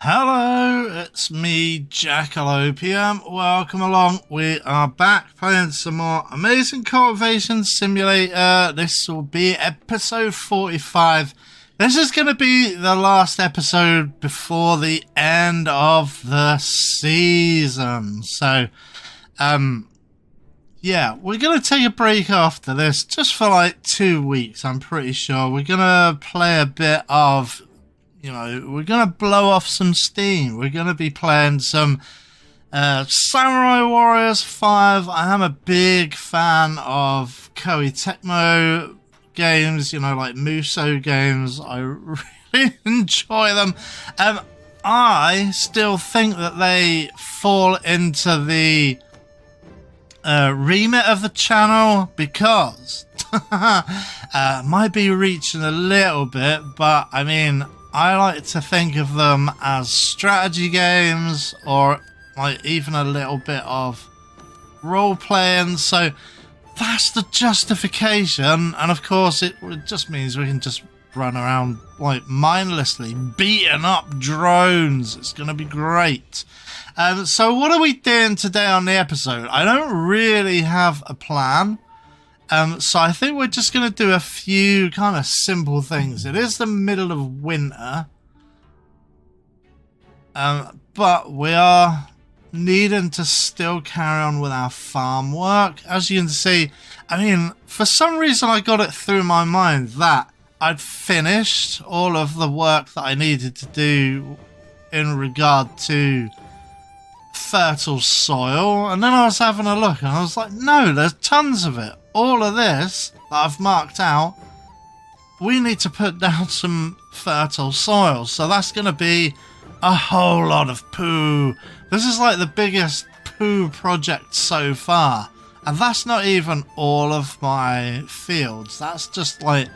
Hello, it's me, Jack-a-Lopium. Welcome along. We are back playing some more amazing Cultivation Simulator. This will be episode 45. This is going to be the last episode before the end of the season. So, yeah, we're going to take a break after this, just for like 2 weeks, I'm pretty sure. We're going to play a bit of... we're going to blow off some steam. We're going to be playing some Samurai Warriors 5. I am a big fan of Koei Tecmo games, like musou games. I really enjoy them. I still think that they fall into the remit of the channel because might be reaching a little bit, but I mean... I like to think of them as strategy games or like even a little bit of role playing, so that's the justification. And of course it just means we can just run around like mindlessly beating up drones. It's gonna be great. So what are we doing today on the episode? I don't really have a plan. So I think we're just going to do a few kind of simple things. It is the middle of winter. But we are needing to still carry on with our farm work. As you can see, I mean, for some reason I got it through my mind that I'd finished all of the work that I needed to do in regard to fertile soil. And then I was having a look and I was like, no, there's tons of it. All of this that I've marked out, we need to put down some fertile soil. So that's going to be a whole lot of poo. This is like the biggest poo project so far. And that's not even all of my fields. That's just like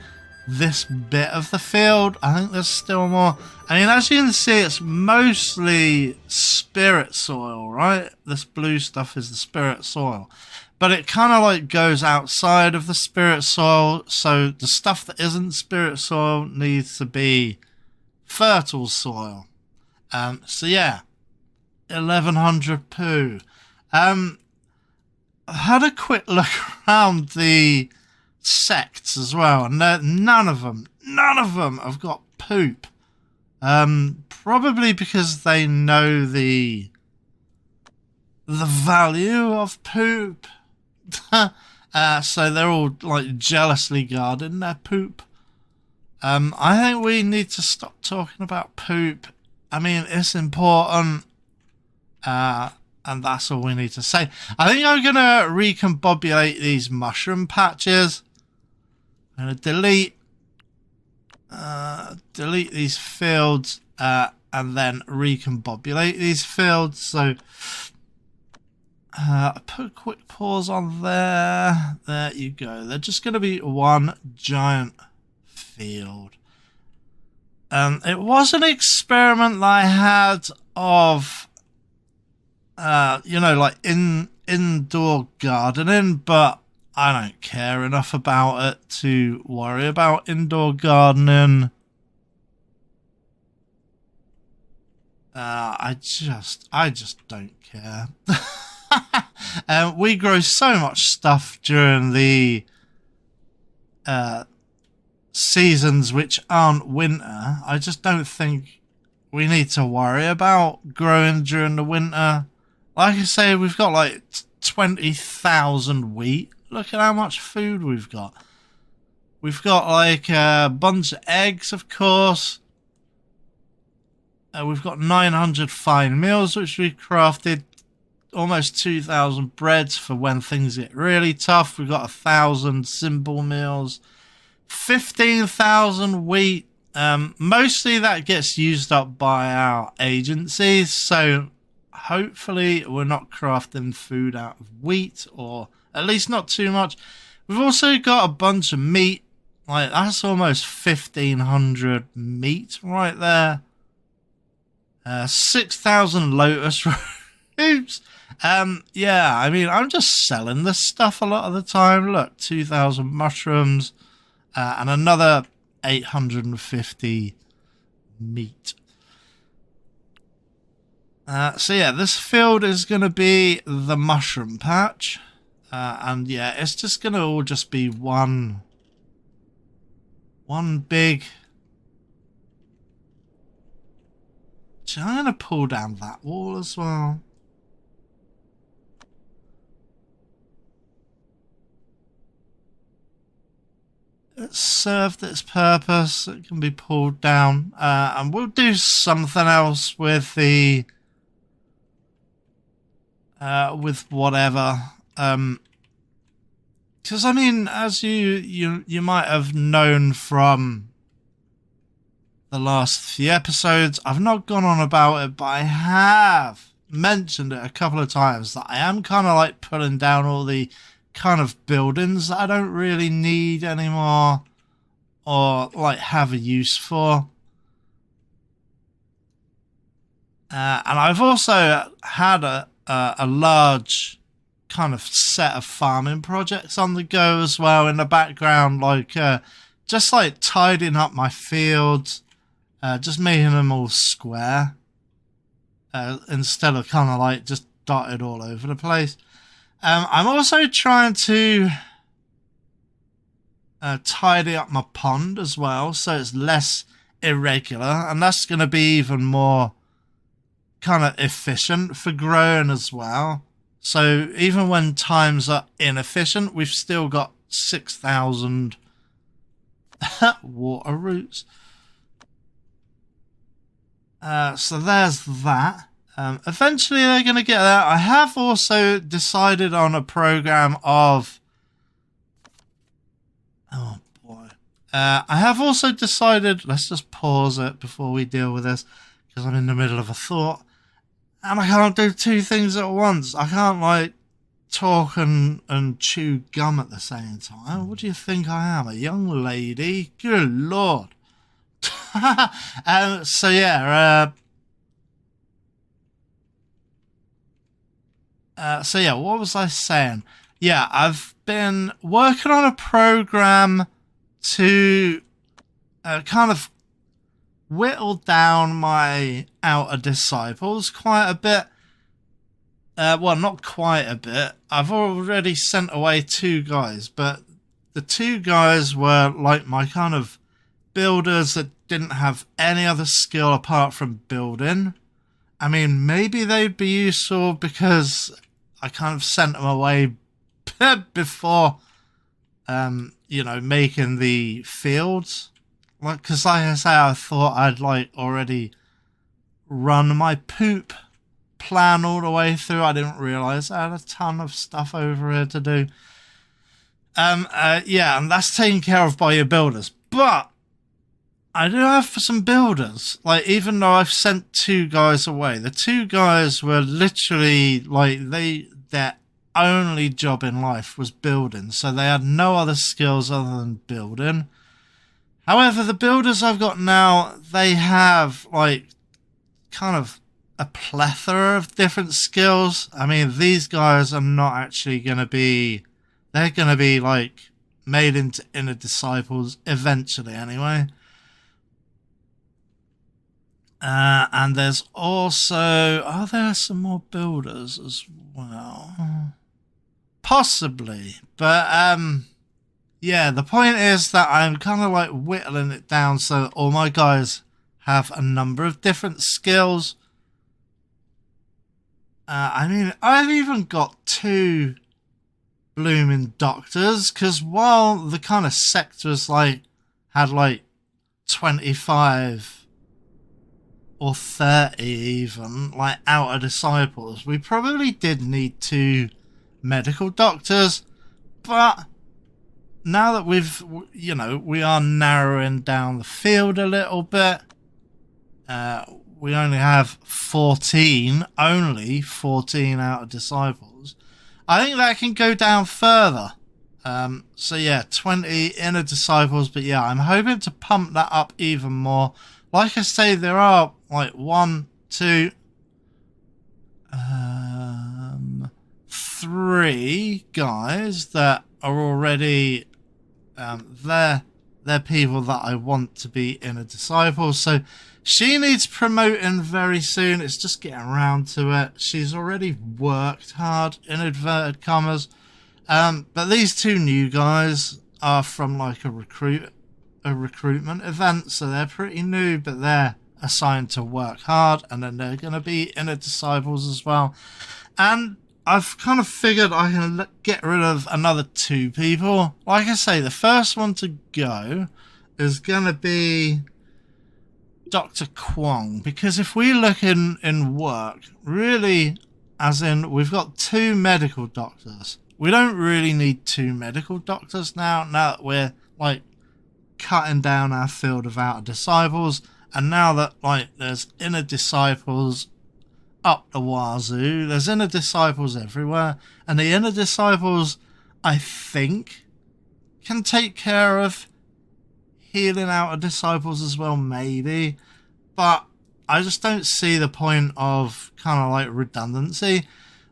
this bit of the field. I think there's still more. I mean, as you can see, it's mostly spirit soil, right? This blue stuff is the spirit soil. But it kind of like goes outside of the spirit soil. So the stuff that isn't spirit soil needs to be fertile soil. So yeah, 1100 poo. I had a quick look around the sects as well, and none of them have got poop. Probably because they know the value of poop. So they're all like jealously guarding their poop. I think we need to stop talking about poop. I mean, it's important, and that's all we need to say. I think I'm gonna recombobulate these mushroom patches. I'm gonna delete these fields, and then recombobulate these fields. So I put a quick pause on there. There you go. They're just going to be one giant field. It was an experiment that I had of, like indoor gardening, but I don't care enough about it to worry about indoor gardening. I just don't care. We grow so much stuff during the seasons which aren't winter. I just don't think we need to worry about growing during the winter. Like I say, we've got like 20,000 wheat. Look at how much food we've got. We've got like a bunch of eggs, of course. We've got 900 fine meals which we've crafted. Almost 2,000 breads for when things get really tough. We've got 1,000 simple meals, 15,000 wheat. Mostly that gets used up by our agencies, so hopefully we're not crafting food out of wheat, or at least not too much. We've also got a bunch of meat. Like, that's almost 1,500 meat right there. 6,000 lotus roots. Yeah, I mean, I'm just selling this stuff a lot of the time. Look, 2,000 mushrooms, and another 850 meat. So yeah, this field is going to be the mushroom patch. And yeah, it's just going to all just be one big... I'm going to pull down that wall as well. It's served its purpose. It can be pulled down. And we'll do something else with the... with whatever. Because, I mean, as you might have known from the last few episodes, I've not gone on about it, but I have mentioned it a couple of times that I am kind of like pulling down all the kind of buildings that I don't really need anymore or like have a use for. And I've also had a large kind of set of farming projects on the go as well in the background, like just like tidying up my fields. Just making them all square instead of kind of like just dotted all over the place. I'm also trying to tidy up my pond as well, so it's less irregular, and that's going to be even more kind of efficient for growing as well. So even when times are inefficient, we've still got 6,000 water roots. So there's that. Eventually they're going to get there. I have also decided on a program of... Oh boy. I have also decided... Let's just pause it before we deal with this, because I'm in the middle of a thought. And I can't do two things at once. I can't, like, talk and chew gum at the same time. What do you think I am? A young lady? Good lord. So yeah, what was I saying? Yeah, I've been working on a program to kind of whittle down my outer disciples quite a bit. Well, not quite a bit. I've already sent away 2 guys, but the 2 guys were like my kind of builders that didn't have any other skill apart from building. I mean, maybe they'd be useful because I kind of sent them away before, making the fields. Because like I say, I thought I'd like already run my poop plan all the way through. I didn't realise I had a ton of stuff over here to do. Yeah, and that's taken care of by your builders. But I do have some builders. Like, even though I've sent 2 guys away, the 2 guys were literally like their only job in life was building, so they had no other skills other than building. However, the builders I've got now, they have like kind of a plethora of different skills. I mean, these guys are not actually going to be... They're going to be like made into inner disciples eventually anyway. And there's also... Are there some more builders as well? Possibly. But, yeah, the point is that I'm kind of like whittling it down so all my guys have a number of different skills. I mean, I've even got 2 blooming doctors, because while the kind of sectors like had like 25 or 30 even like outer disciples, we probably did need 2 medical doctors. But now that we are narrowing down the field a little bit, we only have 14 outer disciples. I think that can go down further. So yeah, 20 inner disciples, but yeah, I'm hoping to pump that up even more. Like I say, there are like 1, 2, 3 guys that are already they're people that I want to be inner disciples. So She needs promoting very soon. It's just getting around to it. She's already worked hard, in inverted commas. But these two new guys are from like a recruitment event, so they're pretty new, but they're assigned to work hard, and then they're going to be inner disciples as well. And I've kind of figured I can get rid of another two people. Like I say, the first one to go is going to be Dr. Kwong, because if we look in work, really, as in, we've got two medical doctors. We don't really need two medical doctors now that we're like cutting down our field of outer disciples, and now that like there's inner disciples up the wazoo, there's inner disciples everywhere, and the inner disciples, I think, can take care of healing outer disciples as well, maybe, but I just don't see the point of kind of like redundancy.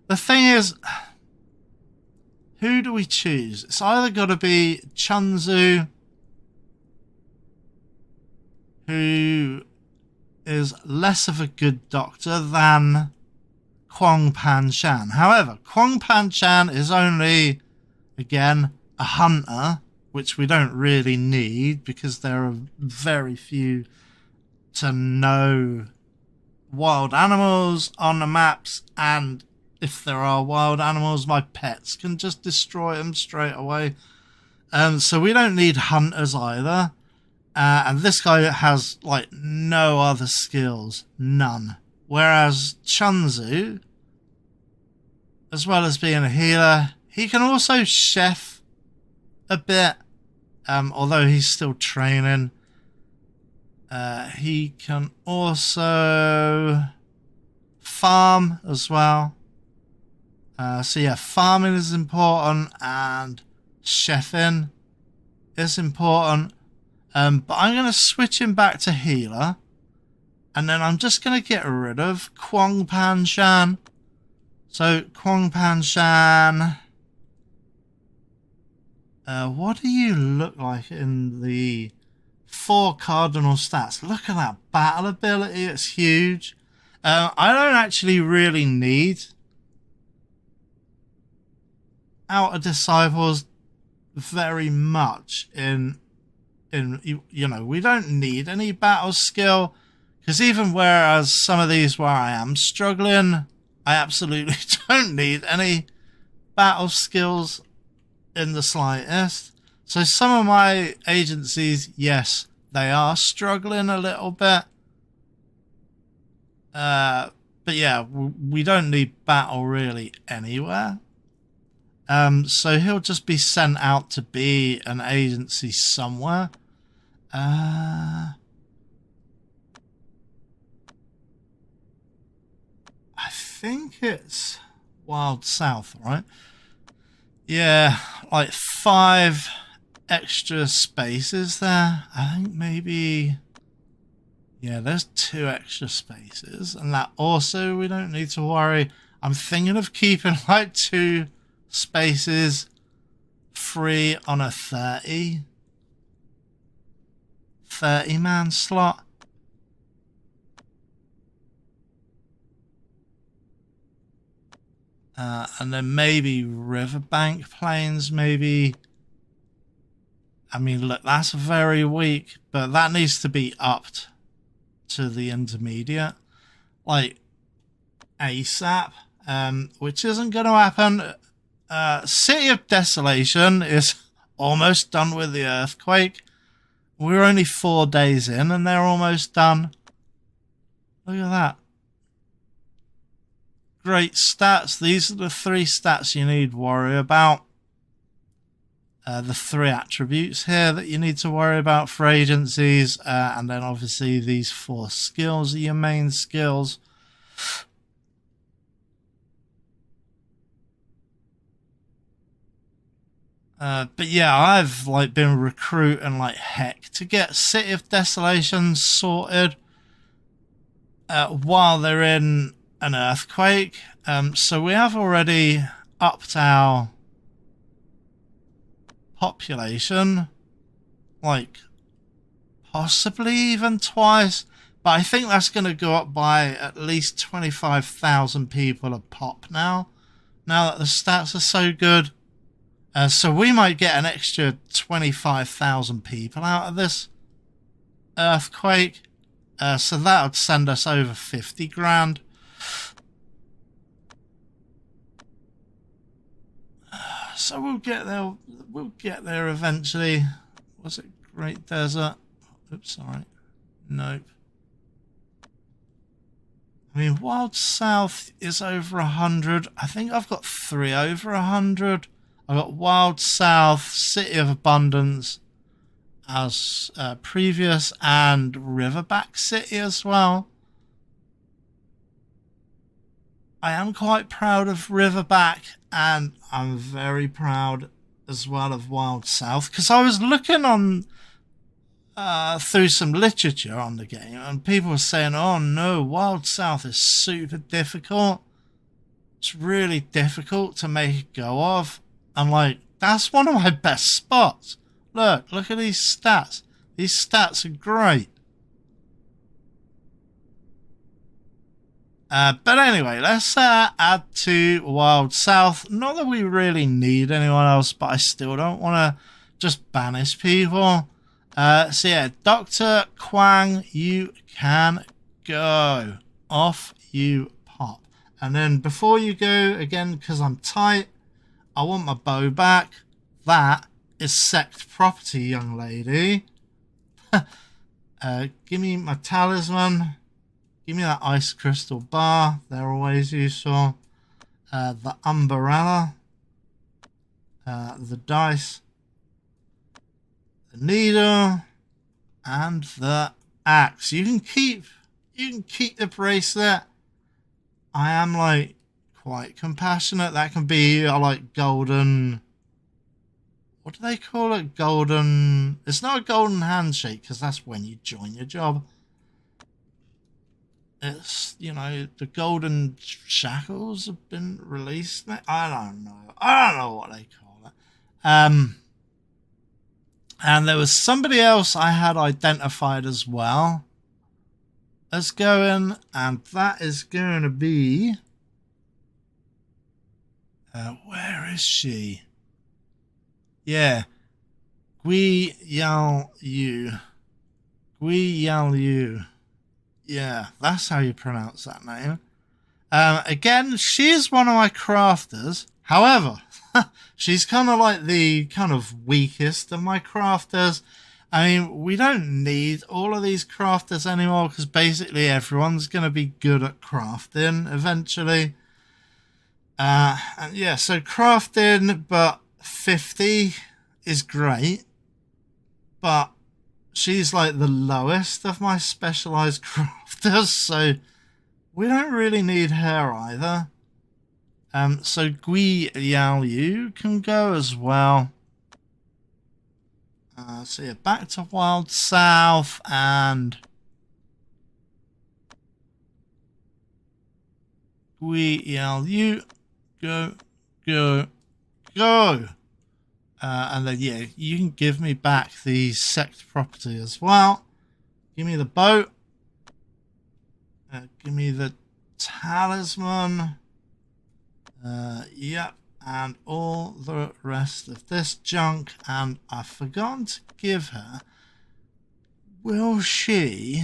The thing is, who do we choose? It's either got to be Chunzu, who is less of a good doctor than Kwong Pan Shan. However, Kwong Pan Shan is only, again, a hunter, which we don't really need because there are very few to no wild animals on the maps, and if there are wild animals, my pets can just destroy them straight away. So we don't need hunters either. And this guy has like no other skills, none. Whereas Chunzu, as well as being a healer, he can also chef a bit, although he's still training. He can also farm as well. So yeah, farming is important and chefing is important. But I'm going to switch him back to healer. And then I'm just going to get rid of Kwong Pan Shan. So, Kwong Pan Shan. What do you look like in the 4 cardinal stats? Look at that battle ability. It's huge. I don't actually really need outer disciples very much in you know, we don't need any battle skill, because even whereas some of these where I am struggling, I absolutely don't need any battle skills in the slightest. So some of my agencies, yes, they are struggling a little bit, but yeah, we don't need battle really anywhere. So he'll just be sent out to be an agency somewhere. I think it's Wild South, right? Yeah, like 5 extra spaces there. I think maybe... yeah, there's 2 extra spaces. And that also we don't need to worry. I'm thinking of keeping like 2 spaces free on a 30-man slot. And then maybe Riverbank Plains, maybe. I mean, look, that's very weak, but that needs to be upped to the intermediate, like ASAP, which isn't going to happen. City of Desolation is almost done with the earthquake. We're only 4 days in and they're almost done. Look at that. Great stats. These are the 3 stats you need to worry about. The 3 attributes here that you need to worry about for agencies. And then obviously these 4 skills are your main skills. But yeah, I've like been recruiting like heck to get City of Desolation sorted while they're in an earthquake. So we have already upped our population, like possibly even twice, But I think that's going to go up by at least 25,000 people a pop now that the stats are so good. So we might get an extra 25,000 people out of this earthquake. So that would send us over 50 grand. So we'll get there. We'll get there eventually. Was it Great Desert? Oops, sorry. Nope. I mean, Wild South is over 100. I think I've got 3 over 100. I've got Wild South, City of Abundance as previous, and Riverback City as well. I am quite proud of Riverback, and I'm very proud as well of Wild South, because I was looking on through some literature on the game, and people were saying, oh no, Wild South is super difficult. It's really difficult to make it go of. I'm like, that's one of my best spots. Look at these stats. These stats are great. But anyway, let's add to Wild South. Not that we really need anyone else, but I still don't want to just banish people. So yeah, Dr. Kwang, you can go. Off you pop. And then before you go, again, because I'm tight, I want my bow back. That is sect property, young lady. Give me my talisman. Give me that ice crystal bar. They're always useful. The umbrella. The dice. The needle. And the axe. You can keep the bracelet. I am like quite compassionate. That can be like golden. What do they call it? Golden. It's not a golden handshake, because that's when you join your job. It's, you know, the golden shackles have been released. I don't know what they call it. And there was somebody else I had identified as well as going, and that is going to be where is she? Yeah, Gui Yao Yu. Yeah, that's how you pronounce that name. Again, she is one of my crafters. However, she's kind of like the kind of weakest of my crafters. I mean, we don't need all of these crafters anymore, because basically everyone's going to be good at crafting eventually. And yeah, so crafting, but 50 is great. But she's like the lowest of my specialized crafters, so we don't really need her either. So Gui Yao Yu can go as well. So yeah, back to Wild South, and Gui Yao Yu, go. And then yeah, you can give me back the sect property as well. Give me the boat. Give me the talisman. Yep, and all the rest of this junk. And I've forgotten to give her. Will she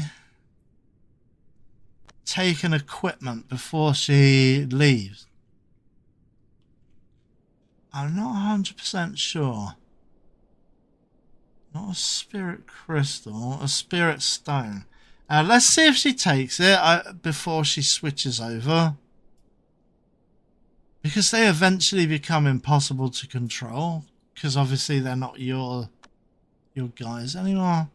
take an equipment before she leaves? I'm not 100% sure. Not a spirit crystal, a spirit stone. Let's see if she takes it before she switches over. Because they eventually become impossible to control. Because obviously they're not your guys anymore.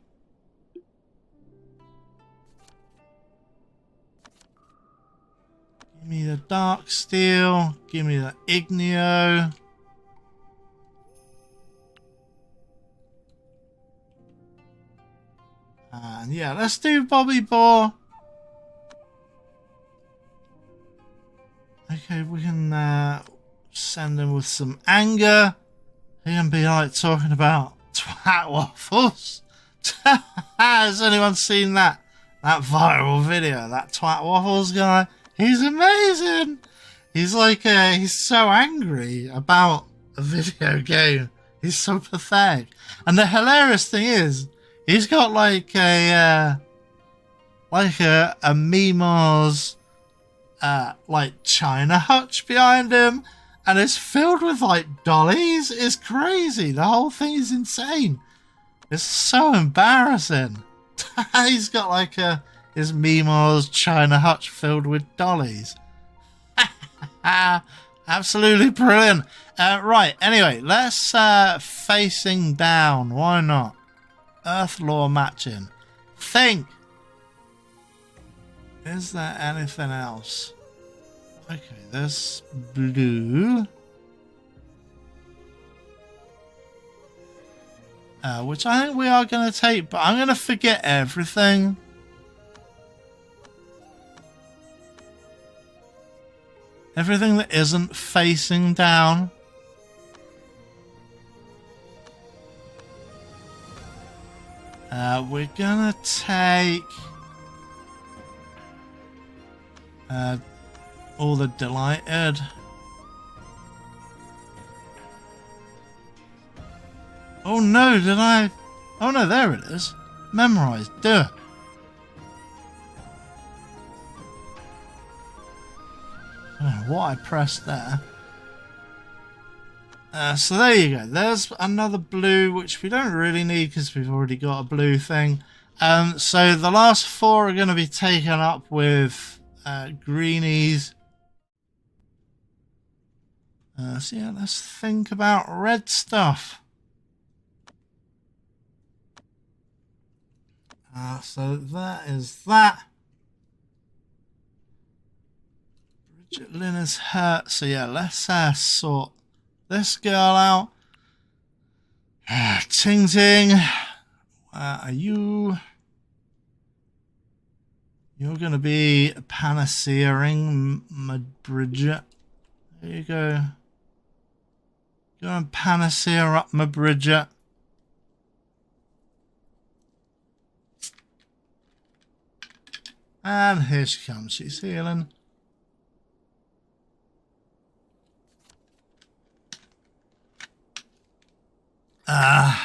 Give me the dark steel. Give me the ignio. And yeah, let's do Bobby Boar. Okay, we can send him with some anger. He can be like talking about twat waffles. Has anyone seen that that viral video, that Twat Waffles guy, he's amazing. He's like, he's so angry about a video game. He's so pathetic. And the hilarious thing is, he's got like a Mimo's, like China hutch behind him. And it's filled with like dollies. It's crazy. The whole thing is insane. It's so embarrassing. He's got like his Mimo's China hutch filled with dollies. Absolutely brilliant. Right, anyway, let's facing down. Why not? Earth law matching. Think. Is there anything else? Okay, there's blue. Which I think we are going to take, but I'm going to forget everything. Everything that isn't facing down. We're going to take all the delighted. Oh no, did I? Oh no, there it is. Memorized. Duh. I don't know what I pressed there. So there you go. There's another blue, which we don't really need because we've already got a blue thing. So the last 4 are going to be taken up with greenies. So yeah, let's think about red stuff. So that is that. Bridget Lynn is hurt. So yeah, let's sort this girl out. Ting Ting. Where are you? You're going to be panaceaing my Bridget. There you go. Go and panacea up my Bridget. And here she comes. She's healing.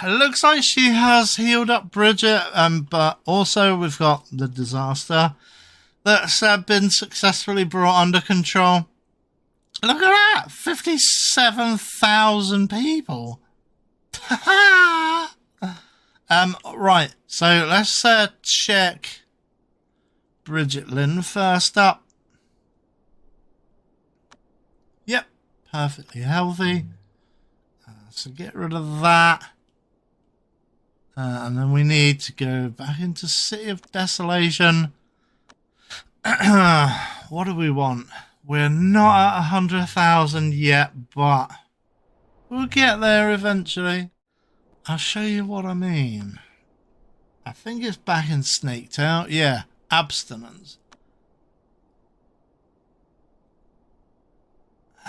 It looks like she has healed up Bridget, but also we've got the disaster that's been successfully brought under control. Look at that! 57,000 people. Right, so let's check Bridget Lynn first up. Yep, perfectly healthy. So get rid of that. And then we need to go back into City of Desolation. What do we want? We're not at 100,000 yet, but we'll get there eventually. I'll show you what I mean. I think it's back in Snaketail. Yeah, abstinence.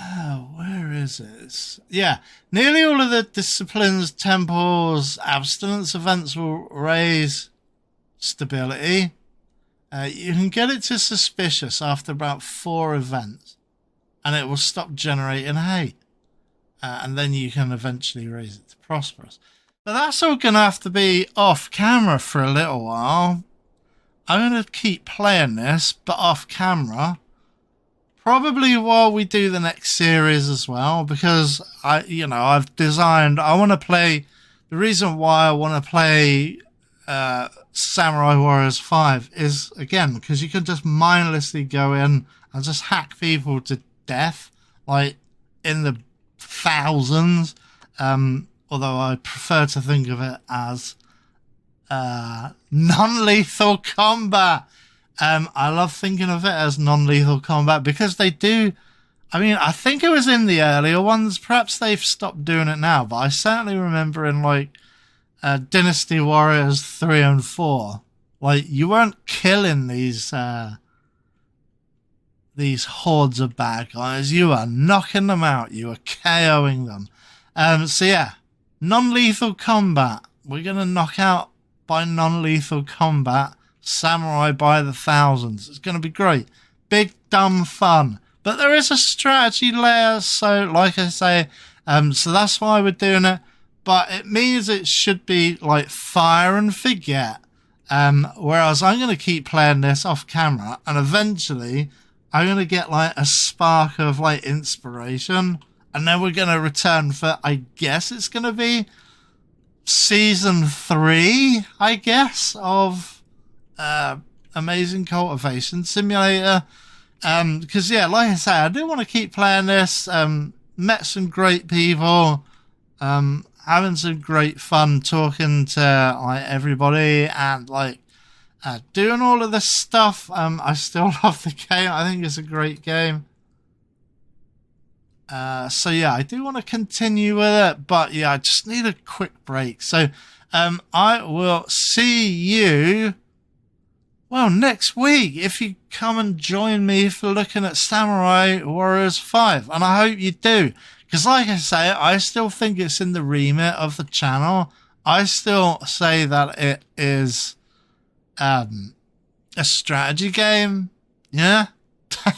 Oh, where is it? Yeah, nearly all of the disciplines, temples, abstinence events will raise stability. You can get it to suspicious after about 4 events, and it will stop generating hate. And then you can eventually raise it to prosperous. But that's all going to have to be off camera for a little while. I'm going to keep playing this, but off camera. Probably while we do the next series as well, because I've designed. I want to play. The reason why I want to play Samurai Warriors 5 is again because you can just mindlessly go in and just hack people to death, like in the thousands. Although I prefer to think of it as non-lethal combat. I love thinking of it as non-lethal combat because they do. I mean, I think it was in the earlier ones. Perhaps they've stopped doing it now, but I certainly remember in like Dynasty Warriors 3 and 4, like you weren't killing these hordes of bad guys. You were knocking them out. You were KOing them. So yeah, non-lethal combat. We're gonna knock out by non-lethal combat samurai by the thousands. It's going to be great. Big, dumb fun. But there is a strategy layer, so like I say, so that's why we're doing it. But it means it should be like fire and forget. Whereas I'm going to keep playing this off camera, and eventually I'm going to get like a spark of like inspiration, and then we're going to return for, I guess it's going to be season 3, I guess, of Amazing Cultivation Simulator. Because yeah, like I say, I do want to keep playing this. Met some great people, having some great fun talking to like everybody, and like doing all of this stuff. I still love the game. I think it's a great game. So yeah, I do want to continue with it, but yeah, I just need a quick break. So I will see you, well, next week, if you come and join me for looking at Samurai Warriors 5. And I hope you do, because like I say, I still think it's in the remit of the channel. I still say that it is a strategy game. Yeah.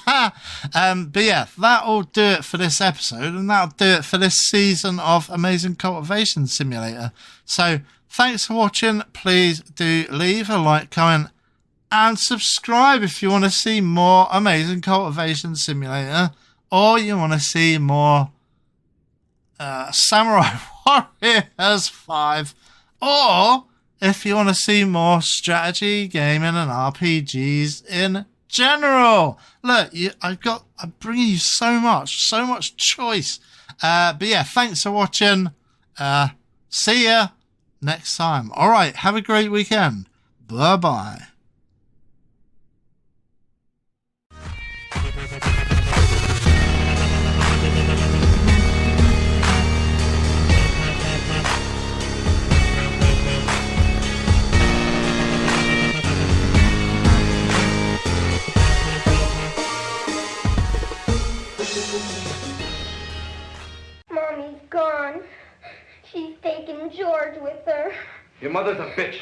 But yeah, that'll do it for this episode, and that'll do it for this season of Amazing Cultivation Simulator. So thanks for watching. Please do leave a like, comment, and subscribe if you want to see more Amazing Cultivation Simulator, or you want to see more Samurai Warriors 5, or if you want to see more strategy, gaming, and RPGs in general. Look, I'm bringing you so much choice. But yeah, thanks for watching. See ya next time. All right, have a great weekend. Bye bye. Mommy's gone. She's taken George with her. Your mother's a bitch.